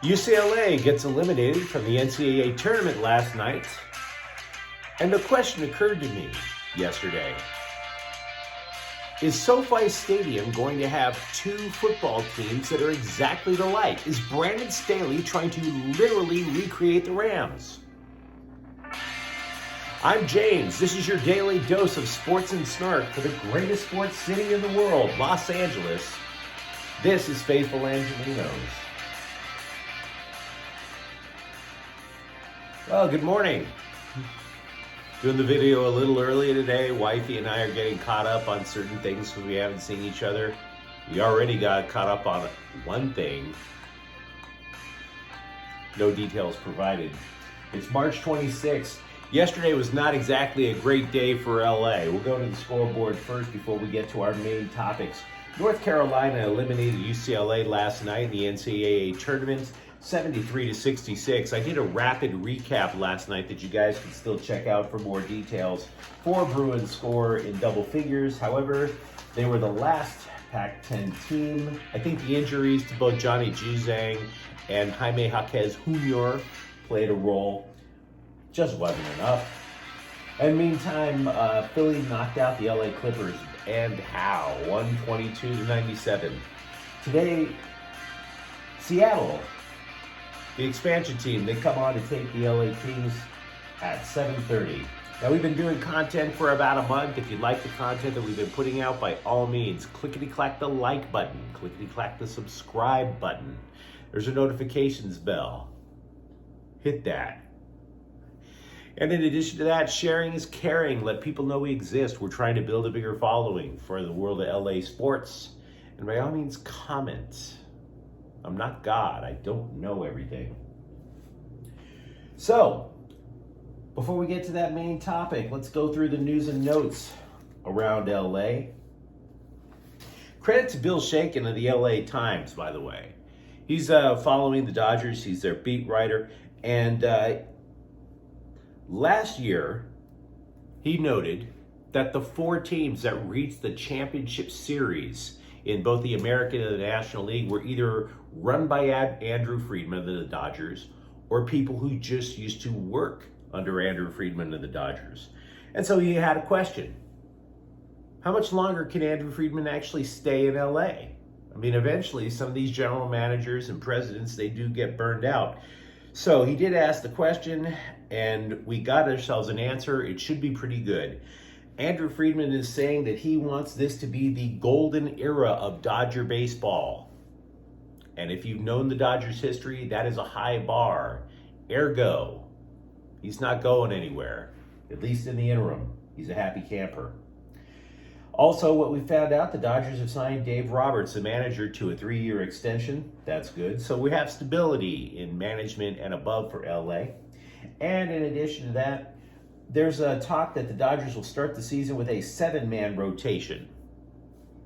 UCLA gets eliminated from the NCAA Tournament last night, and the question occurred to me yesterday. Is SoFi Stadium going to have two football teams that are exactly alike? Is Brandon Staley trying to literally recreate the Rams? I'm James. This is your daily dose of sports and snark for the greatest sports city in the world, Los Angeles. This is Faithful Angelenos. Well, good morning. Doing the video a little early today. Wifey and I are getting caught up on certain things because we haven't seen each other. We already got caught up on one thing. No details provided. It's March 26th. Yesterday was not exactly a great day for LA. We'll go to the scoreboard first before we get to our main topics. North Carolina eliminated UCLA last night in the NCAA Tournament, 73-66. I did a rapid recap last night that you guys can still check out for more details. 4 Bruins score in double figures. However, they were the last Pac-10 team. I think the injuries to both Johnny Juzang and Jaime Jaquez Jr. played a role. Just wasn't enough. And meantime, Philly knocked out the LA Clippers, and how? 122-97. Today, Seattle, the expansion team, they come on to take the LA Kings at 7:30. Now, we've been doing content for about a month. If you like the content that we've been putting out, by all means, clickety-clack the like button, clickety-clack the subscribe button. There's a notifications bell. Hit that. And in addition to that, sharing is caring. Let people know we exist. We're trying to build a bigger following for the world of LA sports. And by all means, comment. I'm not God. I don't know everything. So, before we get to that main topic, let's go through the news and notes around LA. Credit to Bill Shaken of the LA Times, by the way. He's following the Dodgers. He's their beat writer. And last year, he noted that the 4 teams that reached the championship series in both the American and the National League were either run by Andrew Friedman of the Dodgers or people who just used to work under Andrew Friedman of the Dodgers. And so he had a question. How much longer can Andrew Friedman actually stay in LA? I mean, eventually some of these general managers and presidents, they do get burned out. So he did ask the question, and we got ourselves an answer. It should be pretty good. Andrew Friedman is saying that he wants this to be the golden era of Dodger baseball. And if you've known the Dodgers' history, that is a high bar. Ergo, he's not going anywhere, at least in the interim. He's a happy camper. Also, what we found out, the Dodgers have signed Dave Roberts, the manager, to a 3-year extension. That's good. So we have stability in management and above for LA. And in addition to that, there's a talk that the Dodgers will start the season with a 7-man rotation.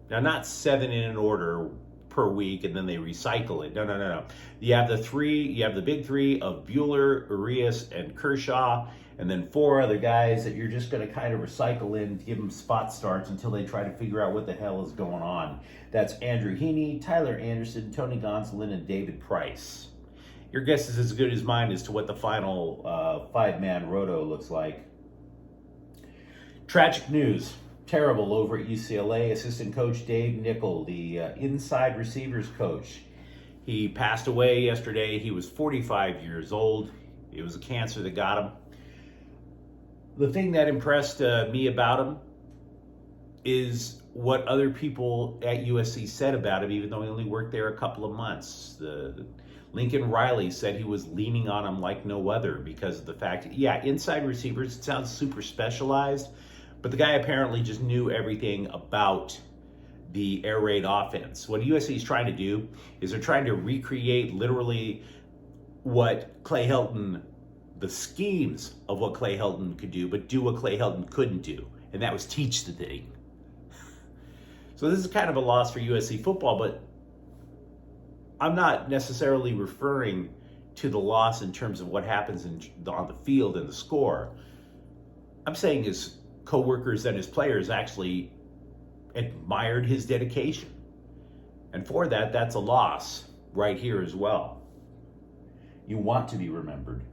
Now, not 7 in an order per week and then they recycle it. No. You have the big 3 of Buehler, Urias, and Kershaw, and then 4 other guys that you're just going to kind of recycle in to give them spot starts until they try to figure out what the hell is going on. That's Andrew Heaney, Tyler Anderson, Tony Gonsolin, and David Price. Your guess is as good as mine as to what the final 5-man roto looks like. Tragic news. Terrible over at UCLA. Assistant coach Dave Nickel, the inside receivers coach. He passed away yesterday. He was 45 years old. It was a cancer that got him. The thing that impressed me about him is what other people at USC said about him, even though he only worked there a couple of months. Lincoln Riley said he was leaning on him like no other because of the fact, inside receivers, it sounds super specialized, but the guy apparently just knew everything about the air raid offense. What USC is trying to do is they're trying to recreate literally what Clay Helton, the schemes of what Clay Helton could do, but do what Clay Helton couldn't do, and that was teach the thing. So this is kind of a loss for USC football, but I'm not necessarily referring to the loss in terms of what happens on the field and the score. I'm saying his coworkers and his players actually admired his dedication. And for that, that's a loss right here as well. You want to be remembered.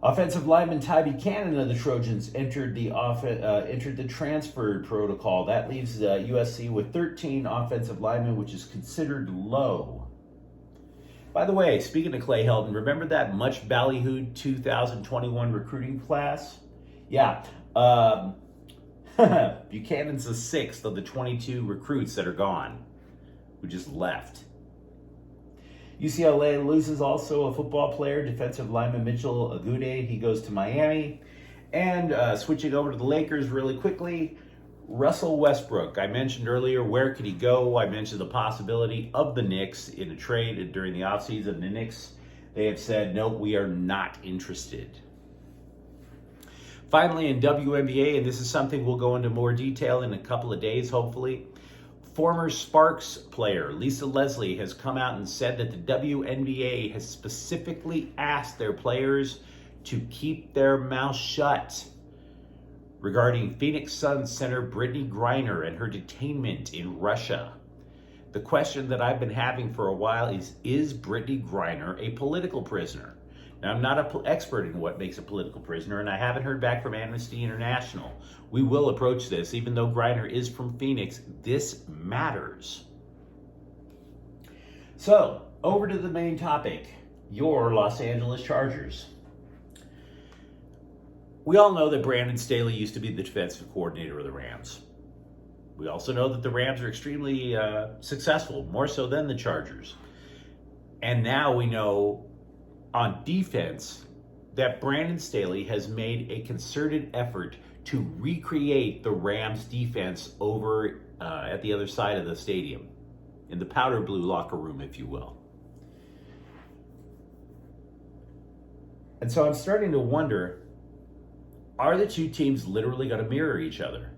Offensive lineman Ty Buchanan of the Trojans entered the transfer protocol. That leaves USC with 13 offensive linemen, which is considered low. By the way, speaking of Clay Helton, remember that much ballyhooed 2021 recruiting class? Yeah. Buchanan's the 6th of the 22 recruits that are gone, who just left. UCLA loses also a football player, defensive lineman Mitchell Agude. He goes to Miami. And switching over to the Lakers really quickly, Russell Westbrook. I mentioned earlier, where could he go? I mentioned the possibility of the Knicks in a trade during the offseason. The Knicks, they have said, no, we are not interested. Finally, in WNBA, and this is something we'll go into more detail in a couple of days, hopefully, former Sparks player Lisa Leslie has come out and said that the WNBA has specifically asked their players to keep their mouth shut regarding Phoenix Suns center Brittany Griner and her detainment in Russia. The question that I've been having for a while is Brittany Griner a political prisoner? Now, I'm not an expert in what makes a political prisoner, and I haven't heard back from Amnesty International. We will approach this. Even though Griner is from Phoenix, this matters. So, over to the main topic, your Los Angeles Chargers. We all know that Brandon Staley used to be the defensive coordinator of the Rams. We also know that the Rams are extremely successful, more so than the Chargers. And now we know on defense that Brandon Staley has made a concerted effort to recreate the Rams defense over at the other side of the stadium, in the powder blue locker room, if you will. And so I'm starting to wonder, are the two teams literally going to mirror each other?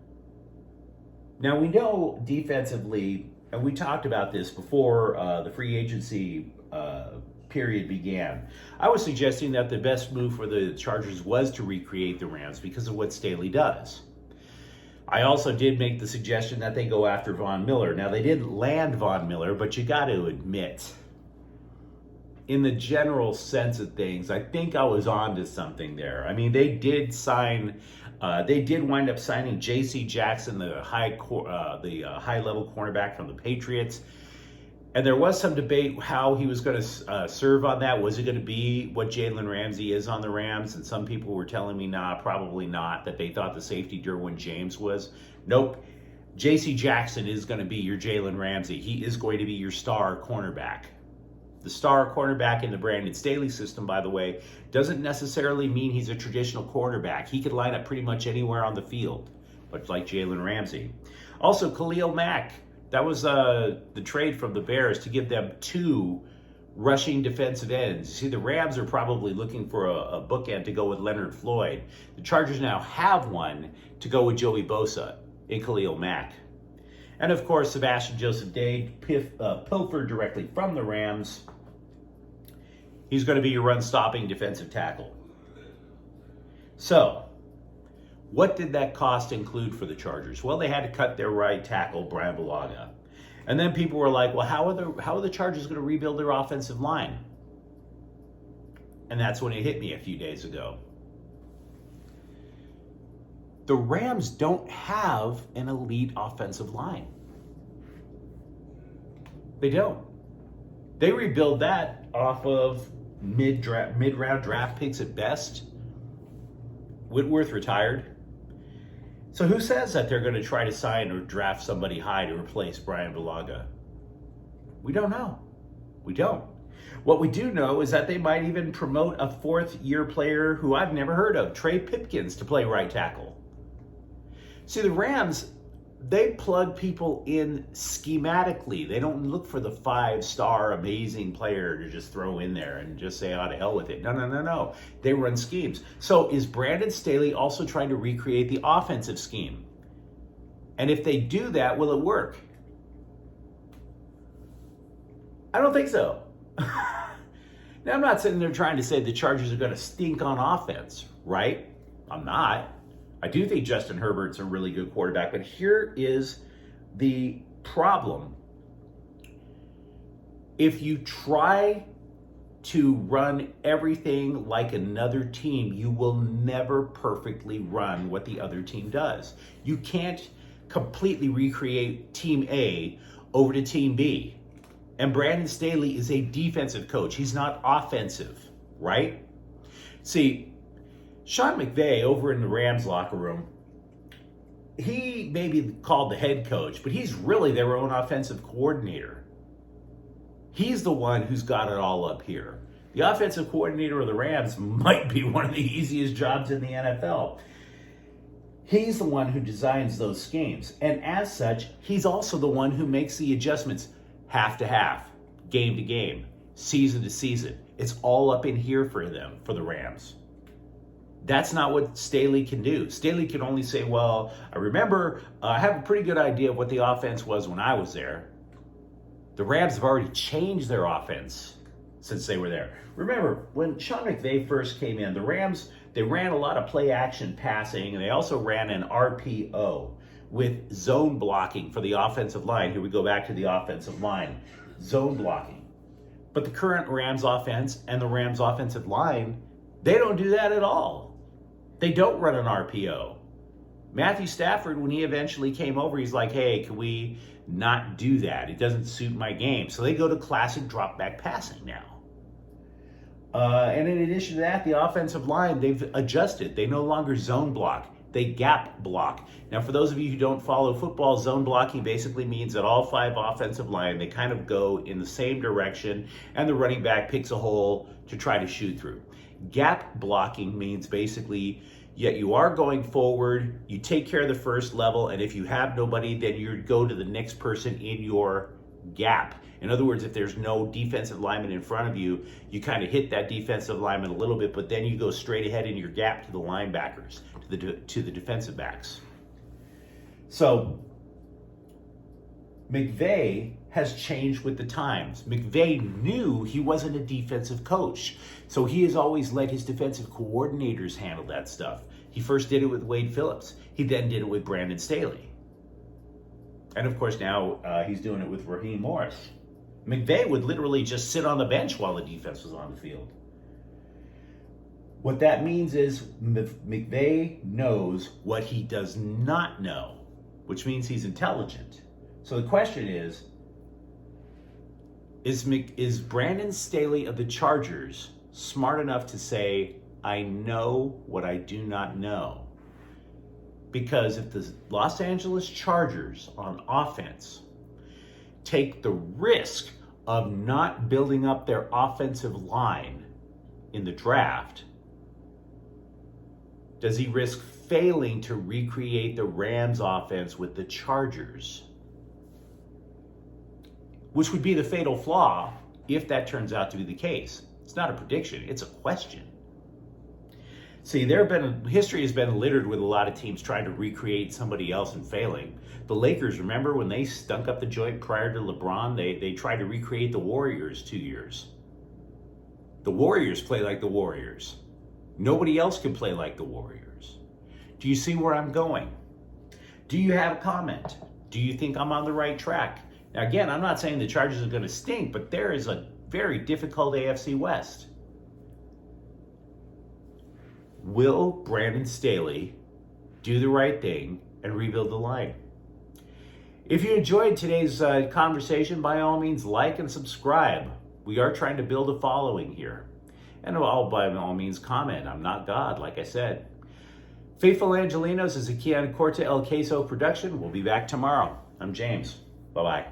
Now, we know defensively, and we talked about this before the free agency period began. I was suggesting that the best move for the Chargers was to recreate the Rams because of what Staley does. I also did make the suggestion that they go after Von Miller. Now, they didn't land Von Miller, but you got to admit, in the general sense of things, I think I was on to something there. I mean, they did wind up signing J.C. Jackson, the high-level cornerback from the Patriots. And there was some debate how he was going to serve on that. Was it going to be what Jalen Ramsey is on the Rams? And some people were telling me, nah, probably not, that they thought the safety Derwin James was. Nope. J.C. Jackson is going to be your Jalen Ramsey. He is going to be your star cornerback. The star cornerback in the Brandon Staley system, by the way, doesn't necessarily mean he's a traditional cornerback. He could line up pretty much anywhere on the field, much like Jalen Ramsey. Also, Khalil Mack. That was the trade from the Bears to give them 2 rushing defensive ends. You see, the Rams are probably looking for a bookend to go with Leonard Floyd. The Chargers now have one to go with Joey Bosa in Khalil Mack. And of course, Sebastian Joseph Day pilfered directly from the Rams. He's going to be your run-stopping defensive tackle. So, what did that cost include for the Chargers? Well, they had to cut their right tackle, Brian Bulaga. And then people were like, well, how are the Chargers going to rebuild their offensive line? And that's when it hit me a few days ago. The Rams don't have an elite offensive line. They don't. They rebuild that off of mid-round draft picks at best. Whitworth retired. So who says that they're going to try to sign or draft somebody high to replace Brian Bulaga? We don't know. We don't. What we do know is that they might even promote a 4th-year player who I've never heard of, Trey Pipkins, to play right tackle. See, the Rams, they plug people in schematically. They don't look for the 5-star amazing player to just throw in there and just say, oh, to hell with it. No. They run schemes. So is Brandon Staley also trying to recreate the offensive scheme? And if they do that, will it work? I don't think so. Now, I'm not sitting there trying to say the Chargers are going to stink on offense, right? I'm not. I do think Justin Herbert's a really good quarterback, but here is the problem. If you try to run everything like another team, you will never perfectly run what the other team does. You can't completely recreate Team A over to Team B. And Brandon Staley is a defensive coach. He's not offensive, right? See, Sean McVay over in the Rams locker room, he may be called the head coach, but he's really their own offensive coordinator. He's the one who's got it all up here. The offensive coordinator of the Rams might be one of the easiest jobs in the NFL. He's the one who designs those schemes. And as such, he's also the one who makes the adjustments half to half, game to game, season to season. It's all up in here for them, for the Rams. That's not what Staley can do. Staley can only say, well, I remember I have a pretty good idea of what the offense was when I was there. The Rams have already changed their offense since they were there. Remember, when Sean McVay first came in, the Rams, they ran a lot of play action passing, and they also ran an RPO with zone blocking for the offensive line. Here we go back to the offensive line, zone blocking. But the current Rams offense and the Rams offensive line, they don't do that at all. They don't run an RPO. Matthew Stafford, when he eventually came over, he's like, hey, can we not do that? It doesn't suit my game. So they go to classic drop back passing now. And in addition to that, the offensive line, they've adjusted. They no longer zone block. They gap block. Now, for those of you who don't follow football, zone blocking basically means that all five offensive line, they kind of go in the same direction, and the running back picks a hole to try to shoot through. Gap blocking means basically, yet you are going forward, you take care of the first level, and if you have nobody, then you go to the next person in your gap. In other words, if there's no defensive lineman in front of you, you kind of hit that defensive lineman a little bit, but then you go straight ahead in your gap to the linebackers, to the defensive backs. So McVay has changed with the times. McVay knew he wasn't a defensive coach, so he has always let his defensive coordinators handle that stuff. He first did it with Wade Phillips. He then did it with Brandon Staley. And of course now he's doing it with Raheem Morris. McVay would literally just sit on the bench while the defense was on the field. What that means is McVay knows what he does not know, which means he's intelligent. So the question is Brandon Staley of the Chargers smart enough to say, I know what I do not know? Because if the Los Angeles Chargers on offense take the risk of not building up their offensive line in the draft, does he risk failing to recreate the Rams offense with the Chargers? Which would be the fatal flaw if that turns out to be the case. It's not a prediction, it's a question. See, history has been littered with a lot of teams trying to recreate somebody else and failing. The Lakers, remember when they stunk up the joint prior to LeBron? They tried to recreate the Warriors 2 years. The Warriors play like the Warriors. Nobody else can play like the Warriors. Do you see where I'm going? Do you have a comment? Do you think I'm on the right track? Now, again, I'm not saying the Chargers are going to stink, but there is a very difficult AFC West. Will Brandon Staley do the right thing and rebuild the line? If you enjoyed today's conversation, by all means, like and subscribe. We are trying to build a following here. And by all means, comment. I'm not God, like I said. Faithful Angelenos is a Kian Corta El Queso production. We'll be back tomorrow. I'm James. Bye-bye.